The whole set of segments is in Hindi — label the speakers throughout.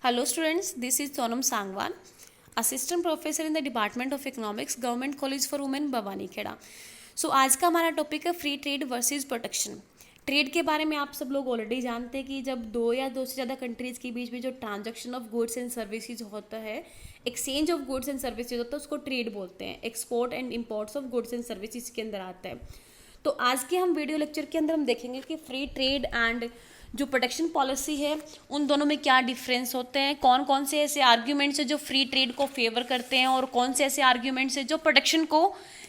Speaker 1: Hello students, this is Sonam Sangwan, Assistant Professor in the Department of Economics, Government College for Women, Bhavani Kheda. सो आज का हमारा टॉपिक है free trade versus protection. Trade के बारे में आप सब लोग ऑलरेडी जानते हैं कि जब दो या दो से ज़्यादा कंट्रीज़ के बीच में जो transaction of goods and services होता है, exchange of goods and services होता है, उसको ट्रेड बोलते हैं। Export and imports of goods and services के अंदर आता है। तो आज के हम वीडियो लेक्चर के अंदर हम देखेंगे कि फ्री ट्रेड एंड जो प्रोटेक्शन पॉलिसी है उन दोनों में क्या डिफरेंस होते हैं, कौन कौन से ऐसे आर्ग्यूमेंट्स हैं जो फ्री ट्रेड को फेवर करते हैं और कौन से ऐसे आर्ग्यूमेंट्स हैं जो प्रोटेक्शन को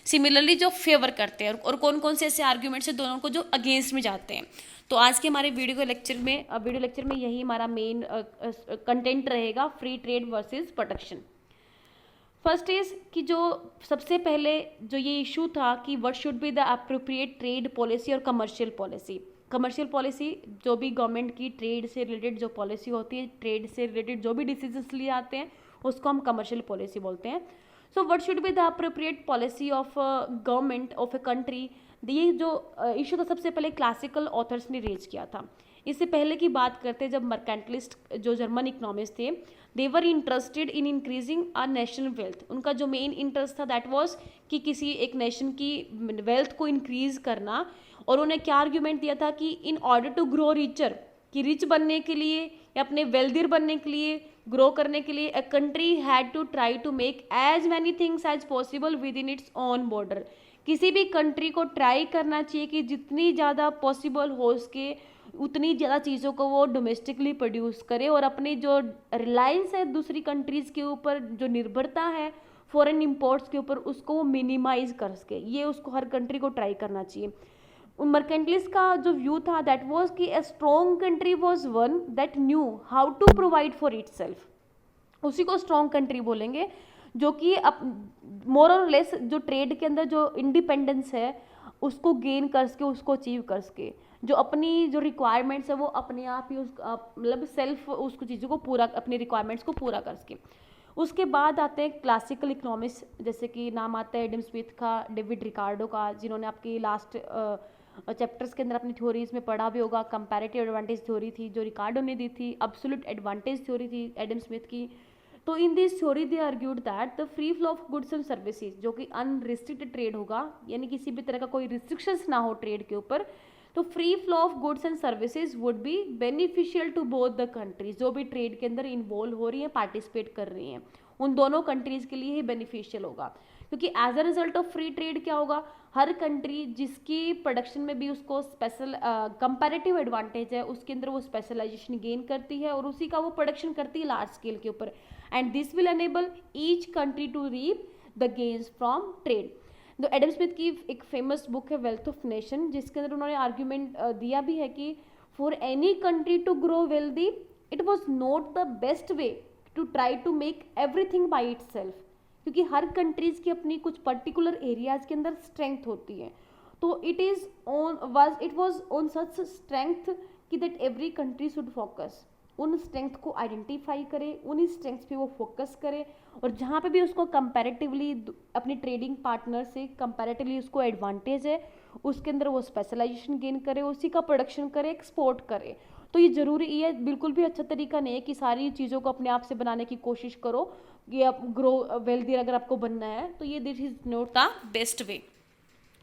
Speaker 1: सिमिलरली जो फेवर करते हैं, और कौन कौन से ऐसे आर्ग्यूमेंट्स हैं दोनों को जो अगेंस्ट में जाते हैं। तो आज के हमारे वीडियो लेक्चर में यही हमारा मेन कंटेंट रहेगा, free trade versus protection. First is कि जो सबसे पहले जो ये इशू था कि what should be the appropriate trade policy और कमर्शियल पॉलिसी। कमर्शियल पॉलिसी जो भी गवर्नमेंट की ट्रेड से रिलेटेड जो पॉलिसी होती है, ट्रेड से रिलेटेड जो भी डिसीजंस लिए आते हैं उसको हम कमर्शियल पॉलिसी बोलते हैं। So what should be the appropriate policy of government of a country. ये जो इशू था सबसे पहले क्लासिकल ऑथर्स ने रेज किया था। इससे पहले की बात करते हैं जब मर्केंटलिस्ट जो जर्मन इकोनॉमिस्ट थे, they were interested in increasing a national wealth. उनका जो मेन इंटरेस्ट था दैट वाज कि किसी एक नेशन की वेल्थ को इंक्रीज करना। और उन्हें क्या आर्ग्यूमेंट दिया था कि in order to grow richer, कि रिच बनने के लिए या अपने वेल्दियर बनने के लिए, ग्रो करने के लिए, a country had to try to make as many things as possible within its own border. किसी भी कंट्री को ट्राई करना चाहिए कि जितनी ज़्यादा पॉसिबल हो सके उतनी ज़्यादा चीज़ों को वो डोमेस्टिकली प्रोड्यूस करे, और अपनी जो रिलायंस है दूसरी कंट्रीज़ के ऊपर, जो निर्भरता है फॉरेन इंपोर्ट्स के ऊपर, उसको वो मिनिमाइज कर सके। ये उसको हर कंट्री को ट्राई करना चाहिए। मर्केंटलिस्ट का जो व्यू था दैट वाज कि a strong country was one that knew how to provide for itself. उसी को स्ट्रॉन्ग कंट्री बोलेंगे जो कि मोर और लेस जो ट्रेड के अंदर जो इंडिपेंडेंस है उसको गेन कर सके, उसको अचीव कर सके, जो अपनी जो रिक्वायरमेंट्स है वो अपने आप ही मतलब सेल्फ उसको चीज़ों को पूरा, अपनी रिक्वायरमेंट्स को पूरा कर सके। उसके बाद आते हैं क्लासिकल इकोनॉमिस्ट, जैसे कि नाम आता है एडम स्मिथ का, डेविड रिकार्डो का, जिन्होंने आपकी लास्ट चैप्टर्स के अंदर अपनी थ्योरीज में पढ़ा भी होगा। कंपैरेटिव एडवांटेज थ्योरी थी जो रिकार्डो ने दी थी, एब्सोल्यूट एडवांटेज थ्योरी थी एडम स्मिथ की। तो in this theory they argued that the free flow of goods and services, जो कि अनरिस्ट्रिक्टेड ट्रेड होगा, यानी किसी भी तरह का कोई रिस्ट्रिक्शंस ना हो ट्रेड के ऊपर, तो free flow of goods and services would be beneficial to both the countries. जो भी ट्रेड के अंदर इन्वॉल्व हो रही हैं, पार्टिसिपेट कर रही हैं, उन दोनों कंट्रीज के लिए ही बेनिफिशियल होगा। क्योंकि as a result of free trade क्या होगा, हर कंट्री जिसकी प्रोडक्शन में भी उसको स्पेशल कंपैरेटिव एडवांटेज है, उसके अंदर वो स्पेशलाइजेशन गेन करती है और उसी का वो प्रोडक्शन करती है लार्ज स्केल के ऊपर, and this will enable each country to reap the gains from trade. तो एडम स्मिथ की एक फेमस बुक है वेल्थ ऑफ नेशन, जिसके अंदर उन्होंने आर्ग्यूमेंट दिया भी है कि for any country to grow wealthy it was not the best way to try to make everything by itself. क्योंकि हर कंट्रीज की अपनी कुछ पर्टिकुलर एरियाज के अंदर स्ट्रेंथ होती है, तो it was on such strength कि that every country should focus, उन स्ट्रेंथ को आइडेंटिफाई करे, उन्हीं स्ट्रेंथ पे वो फोकस करे, और जहाँ पे भी उसको कंपैरेटिवली अपनी ट्रेडिंग पार्टनर से कंपैरेटिवली उसको एडवांटेज है, उसके अंदर वो स्पेशलाइजेशन गेन करे, उसी का प्रोडक्शन करे, एक्सपोर्ट करे। तो ये ज़रूरी, ये बिल्कुल भी अच्छा तरीका नहीं है कि सारी चीज़ों को अपने आप से बनाने की कोशिश करो कि आप ग्रो वेल्दी अगर आपको बनना है, तो ये this is not the best way.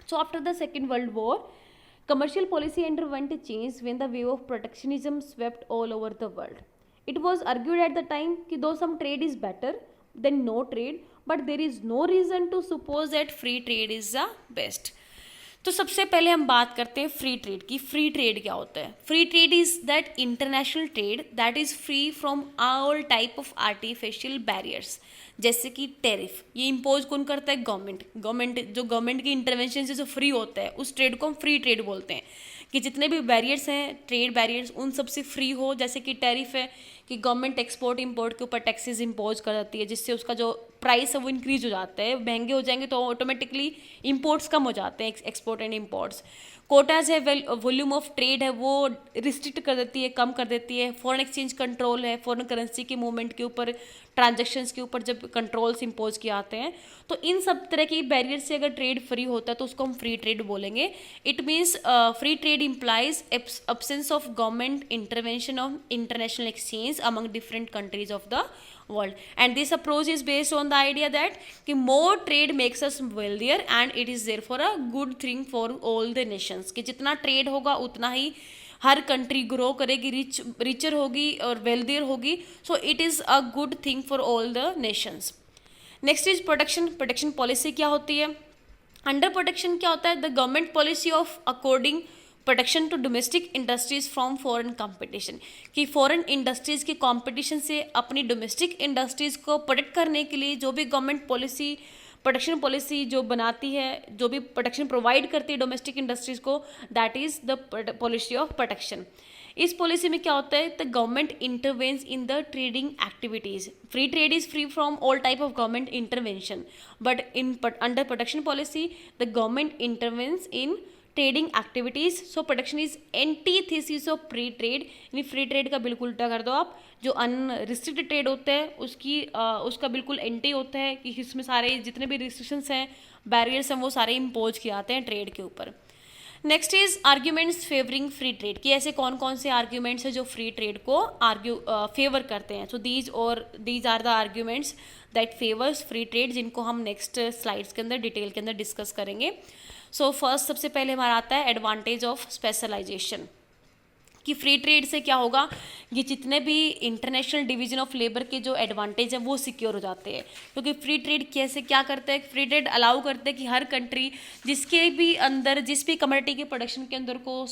Speaker 1: So after the Second World War, commercial policy underwent a change when the wave of protectionism swept all over the world. It was argued at the time that though some trade is better than no trade, but there is no reason to suppose that free trade is the best. तो सबसे पहले हम बात करते हैं फ्री ट्रेड की। फ्री ट्रेड क्या होता है? Free trade is that international trade that is free from all type of artificial barriers, जैसे कि टैरिफ। ये इम्पोज कौन करता है? गवर्नमेंट जो गवर्नमेंट की इंटरवेंशन से जो फ्री होता है उस ट्रेड को हम फ्री ट्रेड बोलते हैं। कि जितने भी बैरियर्स हैं, ट्रेड बैरियर्स, उन सबसे फ्री हो। जैसे कि टैरिफ है कि गवर्नमेंट एक्सपोर्ट इंपोर्ट के ऊपर टैक्सेस इम्पोज कर देती है, जिससे उसका जो प्राइस है वो इंक्रीज हो जाता है। महंगे हो जाएंगे तो ऑटोमेटिकली इंपोर्ट्स कम हो जाते हैं, एक्सपोर्ट एंड इंपोर्ट्स। कोटाज है, वॉल्यूम ऑफ ट्रेड है वो रिस्ट्रिक्ट कर देती है, कम कर देती है। फॉरेन एक्सचेंज कंट्रोल है, फॉरेन करेंसी के मूवमेंट के ऊपर, ट्रांजैक्शंस के ऊपर जब कंट्रोल्स इंपोज किए आते हैं, तो इन सब तरह की बैरियर से अगर ट्रेड फ्री होता है तो उसको हम फ्री ट्रेड बोलेंगे। It means free trade implies absence of government intervention of international exchange among different countries of the world, and this approach is based on the idea that कि more trade makes us wealthier and it is therefore a good thing for all the nations, कि जितना ट्रेड होगा उतना ही हर कंट्री ग्रो करेगी, रिचर होगी और वेल्दियर होगी। So it is a good thing for all the nations. Next is protection policy क्या होती है? अंडर प्रोटेक्शन क्या होता है? The government policy of according protection to domestic industries from foreign competition, कि फॉरेन इंडस्ट्रीज की कंपटीशन से अपनी डोमेस्टिक इंडस्ट्रीज को प्रोटेक्ट करने के लिए जो भी गवर्नमेंट पॉलिसी, प्रोटेक्शन पॉलिसी जो बनाती है, जो भी प्रोटेक्शन प्रोवाइड करती है डोमेस्टिक इंडस्ट्रीज को, that is the policy of protection. इस पॉलिसी में क्या होता है? The government intervenes in the trading activities. Free trade is free from all type of government intervention, but in under protection policy the government intervenes in trading activities. So protection is antithesis of free trade, यानी फ्री ट्रेड का बिल्कुल उल्टा कर दो आप। जो अनरिस्ट्रिक्टेड ट्रेड होता है उसका बिल्कुल एंटी होता है, कि इसमें सारे जितने भी रिस्ट्रिक्शंस हैं, बैरियर्स हैं, वो सारे इम्पोज किए आते हैं ट्रेड के ऊपर। Next is arguments favouring free trade, कि ऐसे कौन कौन से आर्ग्यूमेंट्स हैं जो फ्री ट्रेड को फेवर करते हैं। So these are the arguments that favours free trade, जिनको हम नेक्स्ट स्लाइड्स के अंदर डिटेल के अंदर डिस्कस करेंगे। सो फर्स्ट सबसे पहले हमारा आता है एडवांटेज ऑफ स्पेशलाइजेशन, कि फ्री ट्रेड से क्या होगा, ये जितने भी इंटरनेशनल डिवीजन ऑफ लेबर के जो एडवांटेज हैं वो सिक्योर हो जाते हैं। क्योंकि फ्री ट्रेड कैसे क्या करता है? फ्री ट्रेड अलाउ करते हैं कि हर कंट्री जिसके भी अंदर जिस भी कमोडिटी के प्रोडक्शन के अंदर को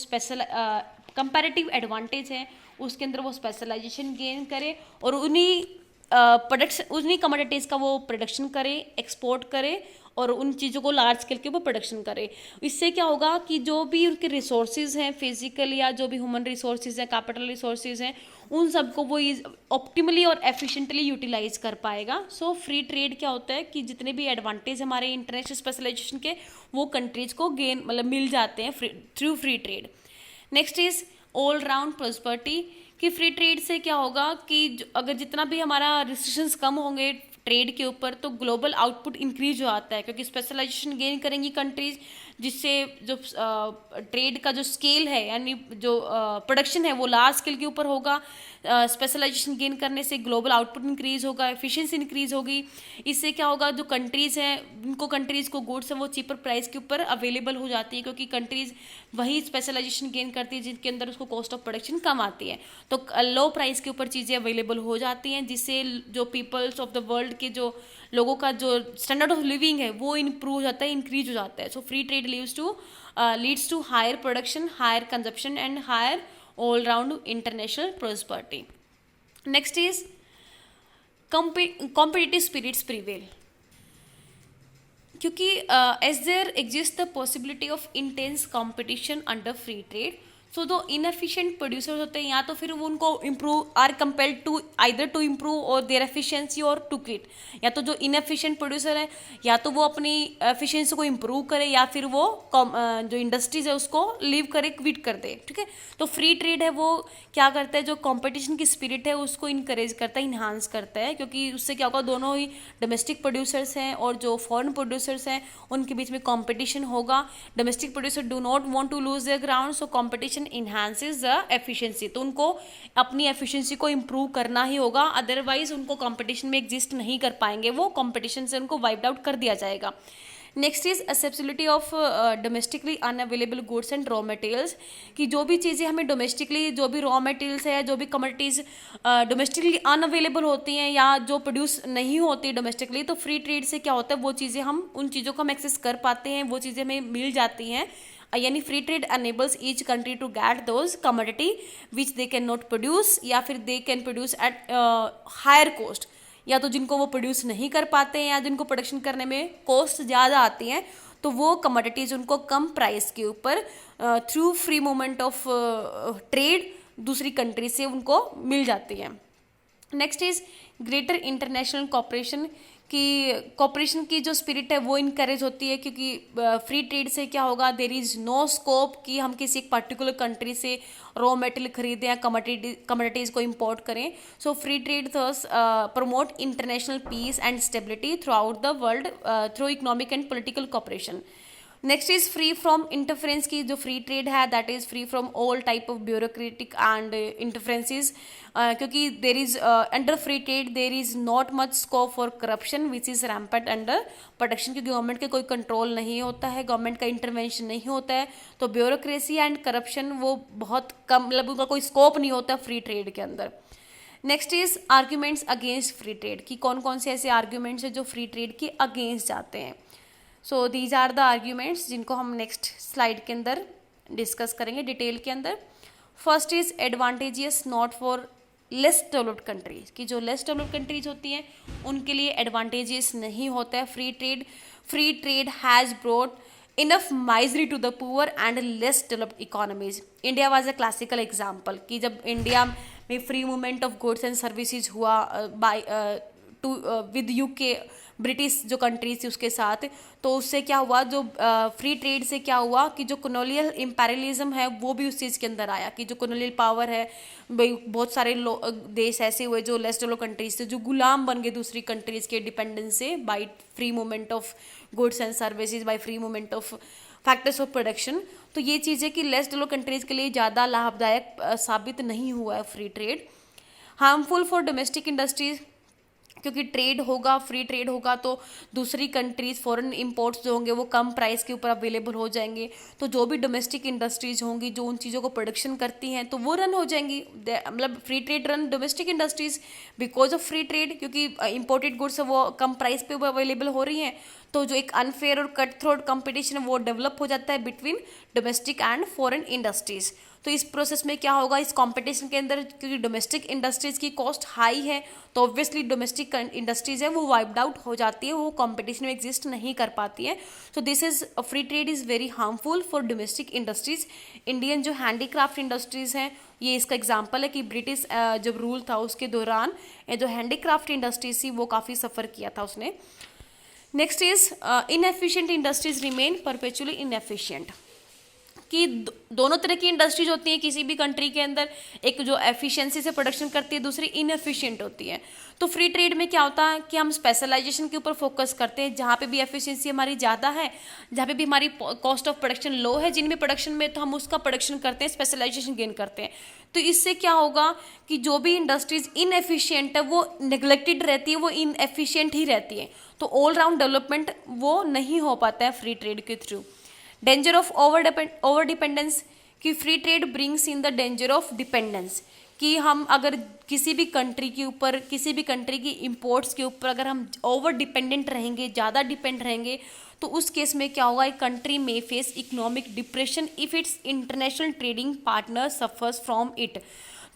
Speaker 1: कंपैरेटिव एडवांटेज है, उसके अंदर वो स्पेशलाइजेशन गेन करे और उन्हीं कमोडिटीज़ का वो प्रोडक्शन करे, एक्सपोर्ट करे और उन चीज़ों को लार्ज स्केल के वो प्रोडक्शन करे। इससे क्या होगा कि जो भी उनके रिसोर्सेज हैं, फिजिकल या जो भी ह्यूमन रिसोर्सेज हैं, कैपिटल रिसोर्सेज हैं, उन सबको वो ऑप्टिमली और एफिशिएंटली यूटिलाइज कर पाएगा। सो फ्री ट्रेड क्या होता है कि जितने भी एडवांटेज हमारे इंटरनेशनल स्पेशलाइजेशन के, वो कंट्रीज को मिल जाते हैं through free trade. Next is all round prosperity, कि फ्री ट्रेड से क्या होगा कि अगर जितना भी हमारा रिस्ट्रिक्शंस कम होंगे ट्रेड के ऊपर, तो ग्लोबल आउटपुट इंक्रीज हो आता है, क्योंकि स्पेशलाइजेशन गेन करेंगी कंट्रीज, जिससे जो ट्रेड का जो स्केल है, यानी जो प्रोडक्शन है वो लार्ज स्केल के ऊपर होगा। स्पेशलाइजेशन गेन करने से ग्लोबल आउटपुट इंक्रीज होगा, एफिशिएंसी इंक्रीज होगी। इससे क्या होगा, जो कंट्रीज़ हैं उनको कंट्रीज़ को गुड्स हैं वो चीपर प्राइस के ऊपर अवेलेबल हो जाती है, क्योंकि कंट्रीज़ वही स्पेशलाइजेशन गेन करती है जिनके अंदर उसको कॉस्ट ऑफ प्रोडक्शन कम आती है, तो लो प्राइस के ऊपर चीज़ें अवेलेबल हो जाती हैं, जिससे जो पीपल्स ऑफ द वर्ल्ड के जो लोगों का जो स्टैंडर्ड ऑफ लिविंग है वो इम्प्रूव हो जाता है, इंक्रीज हो जाता है। So free trade leads to higher production, higher consumption and higher all round international prosperity. Next is competitive spirits prevail, क्योंकि as there exist the possibility of intense competition under free trade, so जो इनएफिशिएंट प्रोड्यूसर्स होते हैं, या तो फिर वो उनको improve are compelled to either to improve और देयर एफिशिएंसी और टू क्विट। या तो जो इनएफिशिएंट प्रोड्यूसर है, या तो वो अपनी एफिशिएंसी को इम्प्रूव करे, या फिर वो जो इंडस्ट्रीज है उसको लीव करे, क्विट कर दे। ठीक है, तो फ्री ट्रेड है वो क्या करता है, जो कंपटीशन की स्पिरिट है उसको इनकरेज करता है, इन्हांस करता है, क्योंकि उससे क्या होगा, दोनों ही डोमेस्टिक प्रोड्यूसर्स हैं और जो फॉरेन प्रोड्यूसर्स हैं उनके बीच में कॉम्पिटिशन होगा। Domestic producer do not want to lose their ground, so competition enhances the efficiency, तो उनको अपनी एफिशिएंसी को इम्प्रूव करना ही होगा, अदरवाइज उनको कंपटीशन में एग्जिस्ट नहीं कर पाएंगे, वो कंपटीशन से उनको वाइप्ड आउट कर दिया जाएगा। Next is accessibility of domestically unavailable goods and raw materials, कि जो भी चीज़ें हमें डोमेस्टिकली, जो भी रॉ मटेरियल्स है, जो भी कमोडिटीज़ डोमेस्टिकली अनअवेलेबल होती हैं या जो प्रोड्यूस नहीं होती डोमेस्टिकली, तो फ्री ट्रेड से क्या होता है, वो चीज़ें उन चीज़ों को हम एक्सेस कर पाते हैं, वो चीज़ें हमें मिल जाती हैं। यानी free trade enables each country to get those commodity which they can not produce, या फिर they can produce at higher cost, या तो जिनको वो प्रोड्यूस नहीं कर पाते हैं या जिनको प्रोडक्शन करने में कॉस्ट ज़्यादा आती हैं, तो वो कमोडिटीज़ उनको कम प्राइस के ऊपर through free movement of trade दूसरी कंट्री से उनको मिल जाती हैं। Next is greater international cooperation, कि कॉपरेशन की जो स्पिरिट है वो इनकरेज होती है, क्योंकि फ्री ट्रेड से क्या होगा, देर इज़ नो स्कोप कि हम किसी एक पर्टिकुलर कंट्री से रॉ मटेरियल खरीदें या कमोडिटीज़ को इंपोर्ट करें. So free trade thus promote international peace and stability throughout the world through economic and political cooperation. Next is free from interference की जो फ्री ट्रेड है that is free from all type of bureaucratic and interferences, क्योंकि there is under free trade there is not much scope for corruption which is rampant under protection, क्योंकि गवर्नमेंट के कोई कंट्रोल नहीं होता है, गवर्नमेंट का इंटरवेंशन नहीं होता है, तो ब्यूरोक्रेसी एंड करप्शन वो बहुत कम, मतलब उनका कोई स्कोप नहीं होता फ्री ट्रेड के अंदर. Next is arguments against free trade कि कौन कौन से ऐसे आर्ग्यूमेंट्स हैं जो फ्री ट्रेड के अगेंस्ट जाते हैं. So these are the arguments जिनको हम नेक्स्ट स्लाइड के अंदर डिस्कस करेंगे डिटेल के अंदर. First is advantageous not for less developed countries कि जो लेस डेवलप्ड कंट्रीज होती हैं उनके लिए एडवांटेजियस नहीं होता है free trade. Free trade has brought enough misery to the poor and less developed economies. India was a classical example कि जब इंडिया में free movement of goods and services हुआ बाय टू विद यूके, ब्रिटिश जो कंट्रीज थी उसके साथ, तो उससे क्या हुआ, जो फ्री ट्रेड से क्या हुआ कि जो कॉलोनियल इम्पेरियलिज्म है वो भी उस चीज़ के अंदर आया कि जो कॉलोनियल पावर है भाई बहुत सारे देश ऐसे हुए जो लेस डेवलप्ड कंट्रीज थे जो गुलाम बन गए दूसरी कंट्रीज के डिपेंडेंस से by free movement of goods and services, by free movement of factors of production. तो ये चीज़ है कि लेस डेवलप्ड कंट्रीज के लिए ज़्यादा लाभदायक साबित नहीं हुआ है free trade. Harmful for domestic industries क्योंकि ट्रेड होगा, फ्री ट्रेड होगा तो दूसरी कंट्रीज फॉरेन इंपोर्ट्स जो होंगे वो कम प्राइस के ऊपर अवेलेबल हो जाएंगे, तो जो भी डोमेस्टिक इंडस्ट्रीज होंगी जो उन चीज़ों को प्रोडक्शन करती हैं तो वो रन हो जाएंगी. मतलब free trade run domestic industries because of free trade, क्योंकि इंपोर्टेड गुड्स वो कम प्राइस पे अवेलेबल हो रही हैं, तो जो एक अनफेयर और कट थ्रोट कंपटीशन वो डेवलप हो जाता है between domestic and foreign industries. तो इस प्रोसेस में क्या होगा, इस कंपटीशन के अंदर क्योंकि डोमेस्टिक इंडस्ट्रीज की कॉस्ट हाई है तो ऑब्वियसली डोमेस्टिक इंडस्ट्रीज है वो वाइप्ड आउट हो जाती है, वो कंपटीशन में एग्जिस्ट नहीं कर पाती है. So this is free trade is very harmful for domestic industries. Indian जो हैंडीक्राफ्ट इंडस्ट्रीज हैं ये इसका एग्जाम्पल है कि ब्रिटिश जब रूल था उसके दौरान जो हैंडीक्राफ्ट इंडस्ट्रीज थी वो काफ़ी सफ़र किया था उसने. Next is inefficient industries remain perpetually inefficient कि दोनों तरह की इंडस्ट्रीज होती हैं किसी भी कंट्री के अंदर, एक जो एफिशिएंसी से प्रोडक्शन करती है दूसरी इनएफिशिएंट होती है. तो फ्री ट्रेड में क्या होता है कि हम स्पेशलाइजेशन के ऊपर फोकस करते हैं, जहाँ पे भी एफिशिएंसी हमारी ज़्यादा है, जहाँ पे भी हमारी कॉस्ट ऑफ प्रोडक्शन लो है, जिनमें प्रोडक्शन में तो हम उसका प्रोडक्शन करते हैं, स्पेशलाइजेशन गेन करते हैं. तो इससे क्या होगा कि जो भी इंडस्ट्रीज इनएफिशिएंट है वो नेग्लेक्टेड रहती है, वो इनएफिशिएंट ही रहती है, तो ऑल राउंड डेवलपमेंट वो नहीं हो पाता है फ्री ट्रेड के through. Danger of over dependence कि free trade brings in the danger of dependence कि हम अगर किसी भी कंट्री के ऊपर, किसी भी कंट्री की इंपोर्ट्स के ऊपर अगर हम ओवर डिपेंडेंट रहेंगे, ज़्यादा डिपेंड रहेंगे, तो उस केस में क्या होगा, एक कंट्री में face economic depression if it's international trading partner suffers from it.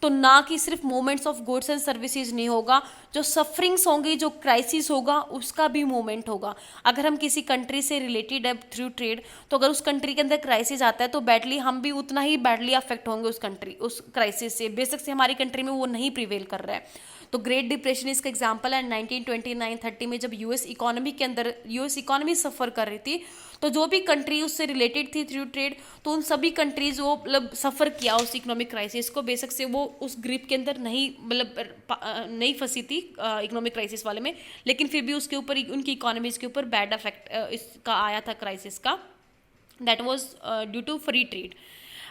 Speaker 1: तो ना कि सिर्फ movements of goods and services नहीं होगा, जो सफरिंग्स होंगी, जो क्राइसिस होगा उसका भी मूवमेंट होगा. अगर हम किसी कंट्री से रिलेटेड है थ्रू ट्रेड, तो अगर उस कंट्री के अंदर क्राइसिस आता है तो बैडली हम भी उतना ही बैडली अफेक्ट होंगे उस क्राइसिस से, बेशक से हमारी कंट्री में वो नहीं प्रिवेल कर रहा है. तो ग्रेट डिप्रेशन इसका एग्जांपल है. 1929-30 में जब यूएस इकोनॉमी सफ़र कर रही थी, तो जो भी कंट्री उससे रिलेटेड थी थ्रू ट्रेड, तो उन सभी कंट्रीज वो मतलब सफ़र किया उस इकोनॉमिक क्राइसिस को, बेशक से वो उस ग्रिप के अंदर नहीं फंसी थी इकोनॉमिक क्राइसिस वाले में, लेकिन फिर भी उसके ऊपर उनकी इकोनॉमीज़ के ऊपर बैड इफेक्ट इसका आया था क्राइसिस का. That was due to free trade.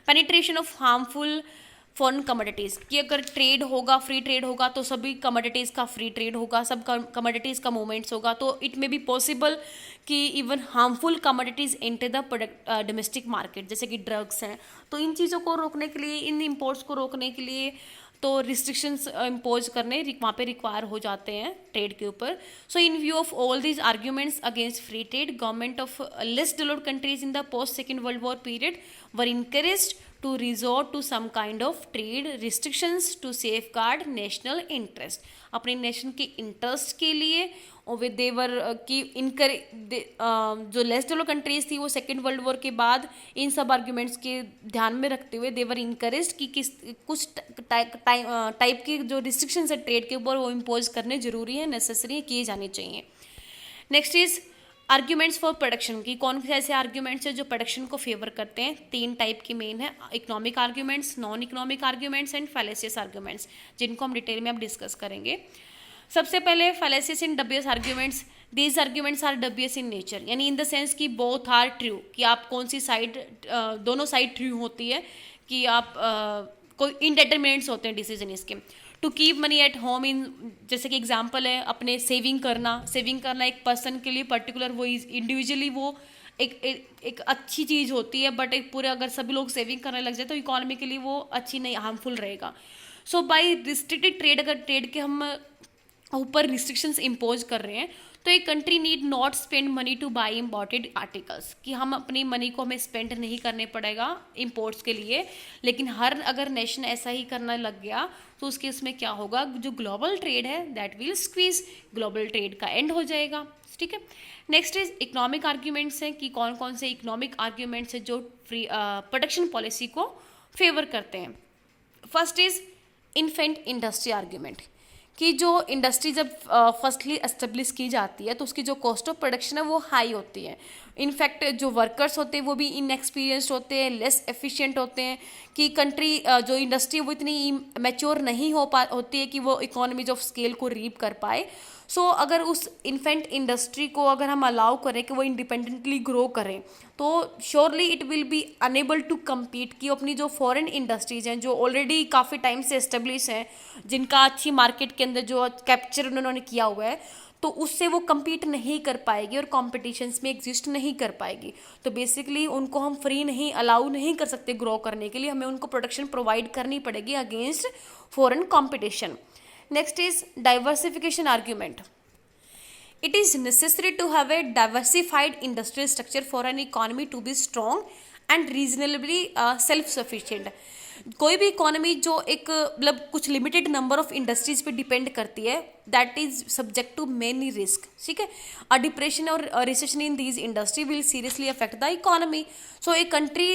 Speaker 1: Penetration of harmful foreign commodities कि अगर ट्रेड होगा, फ्री ट्रेड होगा, तो सभी कमोडिटीज़ का फ्री ट्रेड होगा, सब कमोडिटीज़ का मूवमेंट्स होगा, तो इट मे बी पॉसिबल कि even harmful commodities enter the domestic market, जैसे कि ड्रग्स हैं. तो इन चीज़ों को रोकने के लिए, इन इम्पोर्ट्स को रोकने के लिए तो रिस्ट्रिक्शंस इम्पोज करने वहाँ पे रिक्वायर हो जाते हैं ट्रेड के ऊपर. So in view of all these arguments against free trade, government of less developed countries in the post second world war period were encouraged to resort to some kind of trade restrictions to safeguard national interest. अपने नेशन के इंटरेस्ट के लिए और देवर की जो लेस डेवलप्ड कंट्रीज थी वो सेकेंड वर्ल्ड वॉर के बाद इन सब आर्ग्यूमेंट्स के ध्यान में रखते हुए देवर इनकरेज कि कुछ टाइप की जो रिस्ट्रिक्शंस है ट्रेड के ऊपर वो इम्पोज करने जरूरी है, नेसेसरी है, किए जाने चाहिए. Next is arguments for production की कौन से ऐसे आर्ग्यूमेंट्स हैं जो प्रोडक्शन को फेवर करते हैं। 3 टाइप की मेन है, economic arguments, non economic arguments and fallacious arguments, जिनको हम डिटेल में अब डिस्कस करेंगे। सबसे पहले fallacious in WS arguments. These arguments are WS in nature, यानी इन द सेंस कि बोथ आर ट्रू, कि आप कौन सी साइड, दोनों साइड ट्रू होती है, कि आप कोई इनडेटरमिनेंट्स होते हैं डिसीजन इसके। To keep money at home in, जैसे कि एग्जांपल है अपने सेविंग करना एक पर्सन के लिए पर्टिकुलर वो इंडिविजुअली वो एक अच्छी चीज़ होती है, बट एक पूरे अगर सभी लोग सेविंग करने लग जाए तो इकोनॉमी के लिए वो अच्छी नहीं, हार्मफुल रहेगा। सो बाय रिस्ट्रिक्टेड ट्रेड, अगर ट्रेड के हम ऊपर रिस्ट्रिक्शंस इम्पोज कर रहे हैं तो एक country need not spend money two by imported articles, कि हम अपनी मनी को हमें स्पेंड नहीं करने पड़ेगा इम्पोर्ट्स के लिए। लेकिन हर अगर नेशन ऐसा ही करने लग गया तो उसके इसमें क्या होगा, जो ग्लोबल ट्रेड है that will squeeze, global trade का एंड हो जाएगा। ठीक है। नेक्स्ट इज इकोनॉमिक आर्ग्यूमेंट्स हैं, कि कौन कौन से इकोनॉमिक आर्ग्यूमेंट्स हैं जो फ्री प्रोडक्शन पॉलिसी को फेवर करते हैं। First is infant industry argument, कि जो इंडस्ट्री जब फर्स्टली एस्टेब्लिश की जाती है तो उसकी जो कॉस्ट ऑफ प्रोडक्शन है वो हाई होती है। इनफैक्ट जो वर्कर्स होते हैं वो भी इनएक्सपीरियंस्ड होते हैं, लेस एफिशिएंट होते हैं, कि कंट्री जो इंडस्ट्री वो इतनी मैच्योर नहीं होती है कि वो इकोनॉमीज ऑफ स्केल को रीप कर पाए। सो अगर उस इन्फेंट इंडस्ट्री को अगर हम अलाउ करें कि वो इंडिपेंडेंटली ग्रो करें तो surely it will be unable to compete, कि अपनी जो फॉरेन इंडस्ट्रीज़ हैं जो ऑलरेडी काफ़ी टाइम से एस्टेब्लिश हैं, जिनका अच्छी मार्केट के अंदर जो कैप्चर उन्होंने किया हुआ है, तो उससे वो कम्पीट नहीं कर पाएगी और कॉम्पिटिशन्स में एग्जिस्ट नहीं कर पाएगी। तो बेसिकली उनको हम फ्री नहीं अलाउ नहीं कर सकते ग्रो करने के लिए, हमें उनको प्रोटेक्शन प्रोवाइड करनी पड़ेगी against foreign competition. Next is diversification argument. It is necessary to have a diversified industrial structure for an economy to be strong and reasonably self-sufficient. कोई भी इकोनॉमी जो एक मतलब कुछ लिमिटेड नंबर ऑफ इंडस्ट्रीज पे डिपेंड करती है that is subject to many risk. ठीक है। अ डिप्रेशन और recession in these industry will seriously affect the economy. So a country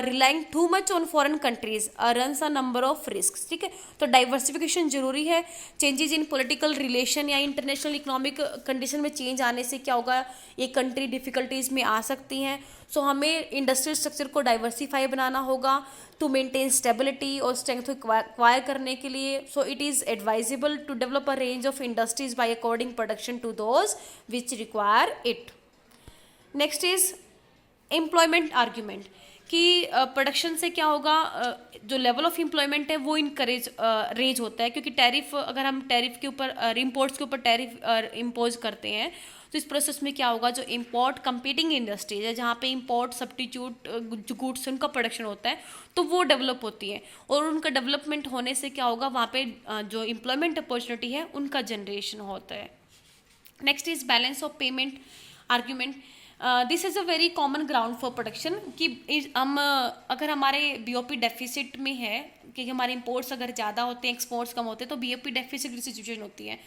Speaker 1: relying too much on foreign countries runs a number of risk. ठीक है। तो डाइवर्सिफिकेशन जरूरी है। चेंजेस इन पॉलिटिकल रिलेशन या इंटरनेशनल इकोनॉमिक कंडीशन में चेंज आने से क्या होगा, ये कंट्री डिफिकल्टीज में आ सकती हैं। सो हमें इंडस्ट्रियल स्ट्रक्चर को डाइवर्सिफाई बनाना होगा टू मेंटेन स्टेबिलिटी और स्ट्रेंथ एक्वायर करने के लिए। So it is advisable to develop a range of industries by according production to those which require it. Next is employment argument, कि प्रोडक्शन से क्या होगा, जो लेवल ऑफ एम्प्लॉयमेंट है वो इनकरेज रेज होता है, क्योंकि टैरिफ, अगर हम टैरिफ के ऊपर इम्पोर्ट्स के ऊपर टैरिफ इम्पोज करते हैं तो इस प्रोसेस में क्या होगा, जो इम्पोर्ट कंपीटिंग इंडस्ट्रीज है जहाँ पे इम्पोर्ट सब्स्टिट्यूट जो गुड्स उनका प्रोडक्शन होता है तो वो डेवलप होती है, और उनका डेवलपमेंट होने से क्या होगा, वहाँ पे जो एम्प्लॉयमेंट अपॉर्चुनिटी है उनका जनरेशन होता है। Next is balance of payment argument. This is a very common ground for production, कि हम अगर हमारे बीओपी डेफिसिट में है, कि हमारे इंपोर्ट्स अगर ज़्यादा होते हैं एक्सपोर्ट्स कम होते हैं तो बीओपी डेफिसिट की सिचुएशन होती है।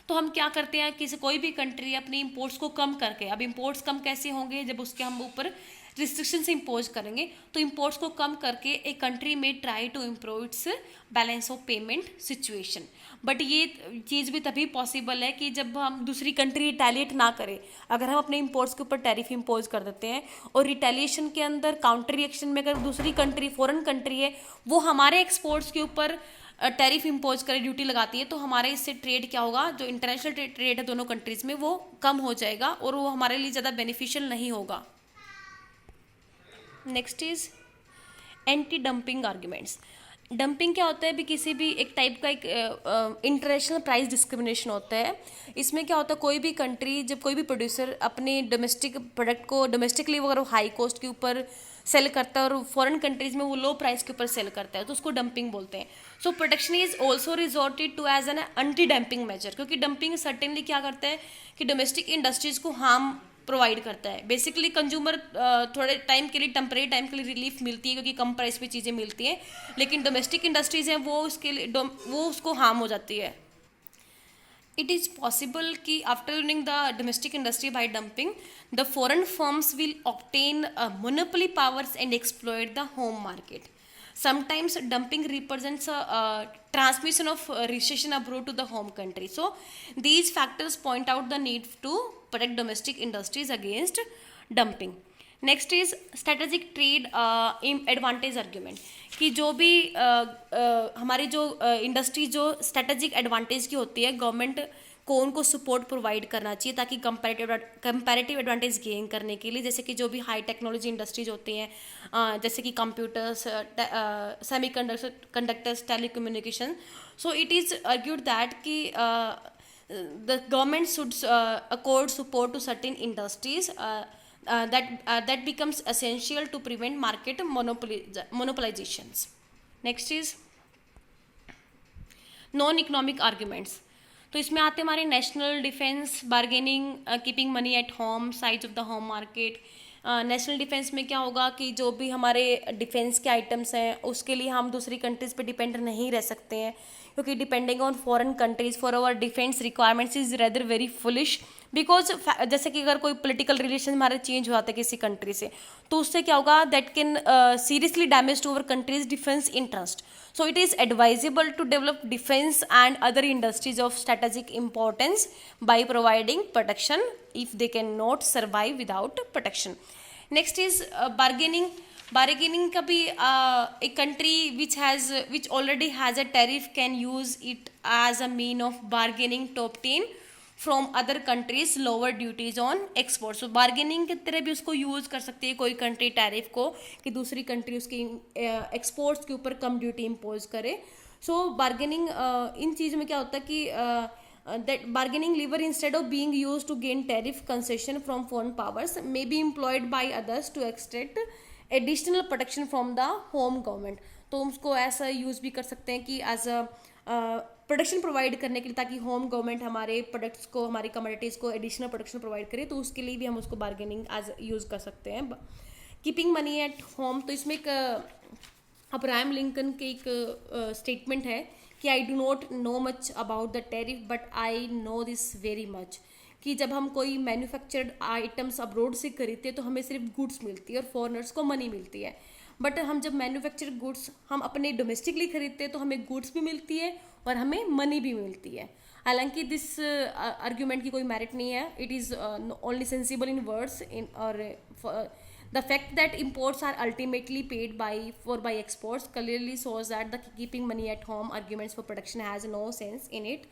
Speaker 1: तो हम क्या करते हैं कि कोई भी कंट्री अपनी इंपोर्ट्स को कम करके, अब इंपोर्ट्स कम कैसे होंगे, जब उसके हम ऊपर रिस्ट्रिक्शंस इम्पोज करेंगे, तो इंपोर्ट्स को कम करके एक कंट्री में try to improve its balance of payment situation. But ये चीज़ भी तभी पॉसिबल है कि जब हम दूसरी कंट्री रिटेलिएट ना करे। अगर हम अपने इंपोर्ट्स के ऊपर टैरिफ इम्पोज कर देते हैं और रिटेलिएशन के अंदर काउंटर रिएक्शन में अगर दूसरी कंट्री फॉरेन कंट्री है वो हमारे एक्सपोर्ट्स के ऊपर टैरिफ इम्पोज करे, ड्यूटी लगाती है, तो हमारे इससे ट्रेड क्या होगा, जो इंटरनेशनल ट्रेड है दोनों कंट्रीज में वो कम हो जाएगा और वो हमारे लिए ज़्यादा बेनिफिशियल नहीं होगा। Next is anti dumping arguments. Dumping क्या होता है, भी किसी भी एक टाइप का एक इंटरनेशनल प्राइस डिस्क्रिमिनेशन होता है। इसमें क्या होता है, कोई भी कंट्री, जब कोई भी प्रोड्यूसर अपने डोमेस्टिक प्रोडक्ट को डोमेस्टिकली अगर हाई कॉस्ट के ऊपर सेल करता है और फॉरेन कंट्रीज में वो लो प्राइस के ऊपर सेल करता है तो उसको डंपिंग बोलते हैं। So protection is also resorted to as an anti dumping measure, क्योंकि डंपिंग सर्टेनली क्या करता है कि डोमेस्टिक इंडस्ट्रीज को हार्म प्रोवाइड करता है। बेसिकली कंज्यूमर थोड़े टाइम के लिए, टेम्परेरी टाइम के लिए रिलीफ मिलती है क्योंकि कम प्राइस पे चीज़ें मिलती हैं, लेकिन डोमेस्टिक इंडस्ट्रीज हैं वो उसके लिए वो उसको हार्म हो जाती है। It is possible कि after ruining the domestic industry by dumping, the foreign firms will obtain monopoly powers and exploit the home market. Sometimes dumping represents a transmission of recession abroad to the home country. So these factors point out the need to protect domestic industries against dumping. Next is strategic trade advantage argument कि जो भी हमारी जो इंडस्ट्री जो स्ट्रेटेजिक एडवांटेज की होती है, गवर्नमेंट को उनको सपोर्ट प्रोवाइड करना चाहिए ताकि कंपैरेटिव एडवांटेज गेन करने के लिए, जैसे कि जो भी हाई टेक्नोलॉजी इंडस्ट्रीज होती हैं, जैसे कि computers, semiconductors, telecommunication. So it is argued that कि the government should accord support to certain industries that becomes essential to prevent market monopolizations. Next is non economic arguments. तो इसमें आते हैं हमारे national defence, bargaining, keeping money at home, size of the home market. National defence में क्या होगा कि जो भी हमारे डिफेंस के आइटम्स हैं उसके लिए हम दूसरी कंट्रीज़ पे डिपेंड नहीं रह सकते हैं, क्योंकि depending on foreign countries for our defence requirements is rather very foolish. Because जैसे कि अगर कोई पॉलिटिकल रिलेशन हमारे चेंज हो जाते हैं किसी कंट्री से, तो उससे क्या होगा, that can seriously damage to our country's defence interest. So it is advisable to develop defense and other industries of strategic importance by providing protection if they cannot survive without protection. Next is bargaining. Bargaining का भी a country which already has a tariff can use it as a mean of bargaining to obtain from other countries lower duties on export. So bargaining की तरह भी उसको यूज़ कर सकती है कोई कंट्री टैरिफ को, कि दूसरी कंट्री उसकी एक्सपोर्ट्स के ऊपर कम ड्यूटी इम्पोज करे. सो बार्गेनिंग इन चीज़ों में क्या होता है कि that bargaining lever instead of being used to gain tariff concession from foreign powers may be employed by others to extract additional protection from the home government. तो उसको ऐसा यूज़ भी कर सकते हैं कि एज अ प्रोडक्शन प्रोवाइड करने के लिए, ताकि होम गवर्नमेंट हमारे प्रोडक्ट्स को, हमारी कमोडिटीज़ को एडिशनल प्रोडक्शन प्रोवाइड करे, तो उसके लिए भी हम उसको बार्गेनिंग एज यूज़ कर सकते हैं. कीपिंग मनी एट होम, तो इसमें एक अब्राहम लिंकन के एक स्टेटमेंट है कि I do not know much about the tariff but I know this very much, कि जब हम कोई मैन्युफैक्चर्ड आइटम्स अब्रोड से खरीदते हैं तो हमें सिर्फ गुड्स मिलती है और फॉरेनर्स को मनी मिलती है. बट हम जब मैन्युफैक्चर्ड गुड्स हम अपने डोमेस्टिकली खरीदते हैं तो हमें गुड्स भी मिलती है और हमें मनी भी मिलती है. हालांकि दिस आर्ग्यूमेंट की कोई मेरिट नहीं है, it is only sensible in words in और the fact that imports are ultimately paid by exports clearly shows that the keeping money at home arguments for production has no sense in it.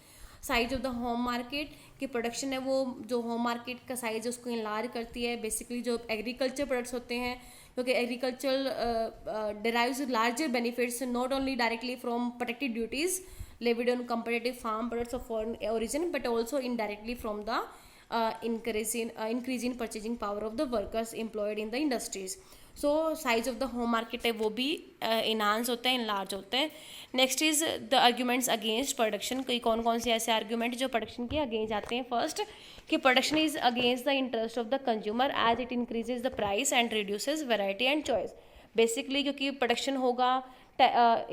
Speaker 1: Size of the home market की प्रोडक्शन है, वो जो होम मार्केट का साइज है उसको इनलार्ज करती है. बेसिकली जो एग्रीकल्चर प्रोडक्ट्स होते हैं, क्योंकि agriculture derives larger benefits not only directly from protected duties levied on competitive farm products of foreign origin but also indirectly from the increase in purchasing power of the workers employed in the industries. So size of the home market है वो भी इनहांस होते हैं, इनलार्ज होते हैं. Next is the arguments against production. कोई कौन कौन से ऐसे आर्ग्यूमेंट जो प्रोडक्शन के अगेंस्ट आते हैं. फर्स्ट कि production is against the interest of the consumer as it increases the price and reduces variety and choice. Basically क्योंकि प्रोडक्शन होगा,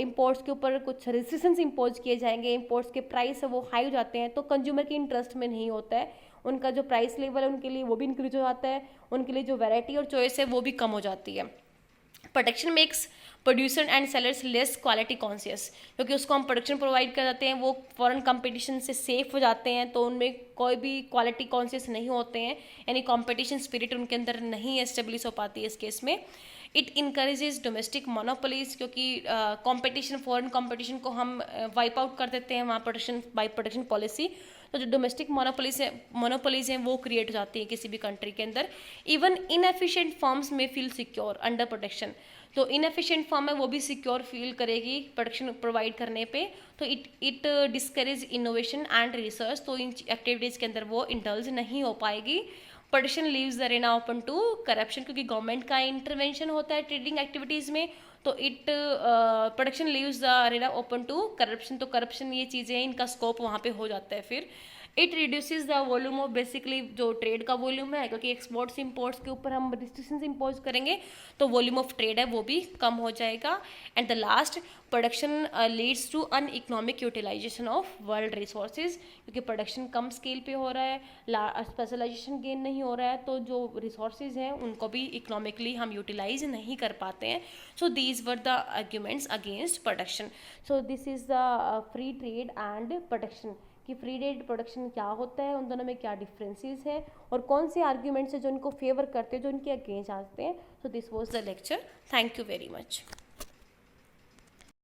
Speaker 1: इम्पोर्ट्स के ऊपर कुछ रिस्ट्रिक्शंस इम्पोज किए जाएंगे, इम्पोर्ट्स के प्राइस है वो हाई हो जाते हैं, तो कंज्यूमर के इंटरेस्ट में नहीं होता है. उनका जो प्राइस लेवल है उनके लिए वो भी इंक्रीज हो जाता है, उनके लिए जो वैरायटी और चॉइस है वो भी कम हो जाती है. Production makes producer and sellers less quality conscious, क्योंकि उसको हम प्रोडक्शन प्रोवाइड कर जाते हैं, वो फॉरेन कंपटीशन से सेफ हो जाते हैं, तो उनमें कोई भी क्वालिटी कॉन्शियस नहीं होते हैं, यानी कंपटीशन स्पिरिट उनके अंदर नहीं एस्टेब्लिश हो पाती है. इस केस में इट इनकरेजेज डोमेस्टिक मोनोपोलीज, क्योंकि कंपटीशन फॉरेन कंपटीशन को हम वाइप आउट कर देते हैं वहाँ प्रोडक्शन बाई प्रोडक्शन पॉलिसी. तो जो डोमेस्टिक मोनोपोलीज हैं वो क्रिएट हो जाती है किसी भी कंट्री के अंदर. इवन इनएफिशिएंट फर्म्स में फील सिक्योर अंडर प्रोटेक्शन. तो इनएफिशिएंट फर्म है वो भी सिक्योर फील करेगी प्रोडक्शन प्रोवाइड करने पे. तो it discourage innovation and research. तो इन एक्टिविटीज़ के अंदर वो इंडल्ज नहीं हो पाएगी. Production leaves the arena open to corruption, क्योंकि गवर्नमेंट का इंटरवेंशन होता है ट्रेडिंग एक्टिविटीज़ में, तो production leaves the arena open to corruption. तो करप्शन ये चीज़ें हैं, इनका स्कोप वहाँ पे हो जाता है. फिर it reduces the volume of, basically जो ट्रेड का वॉल्यूम है, क्योंकि एक्सपोर्ट्स इंपोर्ट्स के ऊपर हम रिस्ट्रिक्शंस इम्पोज करेंगे तो वॉल्यूम ऑफ ट्रेड है वो भी कम हो जाएगा. And the last, production leads to uneconomic utilisation of world resources, क्योंकि प्रोडक्शन कम स्केल पे हो रहा है, स्पेशलाइजेशन गेन नहीं हो रहा है, तो जो रिसोर्सेज हैं उनको भी इकोनॉमिकली हम यूटिलाइज नहीं कर पाते हैं. So these these were the arguments against protection. So this is the free trade and protection कि फ्री ट्रेड प्रोटेक्शन क्या होता है, उन दोनों में क्या डिफरेंसेस है और कौन से आर्ग्यूमेंट्स है जो इनको फेवर करते हैं, जो इनके अगेंस्ट आते हैं. So this was the lecture. Thank you very much.